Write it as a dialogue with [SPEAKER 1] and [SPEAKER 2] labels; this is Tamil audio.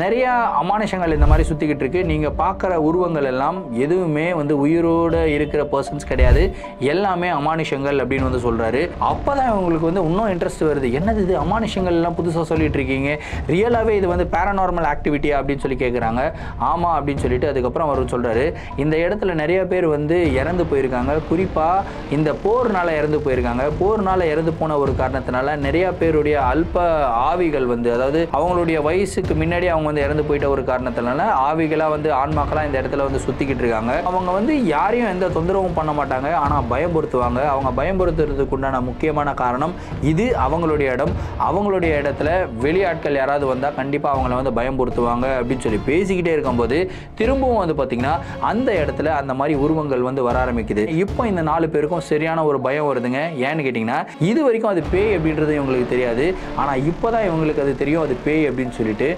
[SPEAKER 1] நிறையா அமானுஷங்கள் இந்த மாதிரி சுற்றிக்கிட்டு இருக்கு. நீங்கள் பார்க்குற உருவங்கள் எல்லாம் எதுவுமே வந்து உயிரோடு இருக்கிற பர்சன்ஸ் கிடையாது, எல்லாமே அமானுஷங்கள் அப்படின்னு வந்து சொல்கிறாரு. அப்போ தான் இவங்களுக்கு வந்து இன்னும் இன்ட்ரெஸ்ட் வருது. என்னது இது அமானுஷங்கள் எல்லாம் புதுசாக சொல்லிட்டு இருக்கீங்க, ரியலாகவே இது வந்து பேரநார்மல் ஆக்டிவிட்டியா அப்படின்னு சொல்லி கேட்குறாங்க. ஆமாம் அப்படின்னு சொல்லிட்டு அதுக்கப்புறம் அவர் சொல்கிறாரு, இந்த இடத்துல நிறைய பேர் வந்து இறந்து போயிருக்காங்க, குறிப்பாக இந்த போர்னால இறந்து போயிருக்காங்க. போர்னால இறந்து போன ஒரு காரணத்தினால நிறைய பேருடைய அல்ப ஆவிகள் வந்து, அதாவது அவங்களுடைய வயசுக்கு முன்னாடி அவங்க வந்து இறந்து போயிட்ட ஒரு காரணத்தினால ஆவிகளாக வந்து ஆன்மாக்களாக இந்த இடத்துல வந்து சுற்றிக்கிட்டு இருக்காங்க. அவங்க வந்து யாரையும் எந்த தொந்தரவும் பண்ண மாட்டாங்க, ஆனால் பயம்படுத்துவாங்க. அவங்க பயம்படுத்துறதுக்கு உண்டான முக்கியமான காரணம் இது அவங்களுடைய இடம். அவங்களுடைய இடத்துல வெளியாட்கள் யாராவது வந்தால் கண்டிப்பாக அவங்கள வந்து பயம்படுத்துவாங்க அப்படின்னு சொல்லி பேசிக்கிட்டே இருக்கும்போது திரும்பவும் வந்து பார்த்தீங்கன்னா அந்த இடத்துல அந்த மாதிரி உருவங்கள் வந்து வர ஆரம்பிக்குது. இப்போ இந்த 4 பேருக்கும் சரியான ஒரு பயம் வருதுங்க. ஏன்னு கேட்டிங்கன்னா இது வரைக்கும் அது பேய் அப்படின்றது இவங்களுக்கு தெரியாது, ஆனால் இப்போ தான் இவங்களுக்கு அது தெரியும் அது பேய் அப்படின்னு சொல்லிட்டு.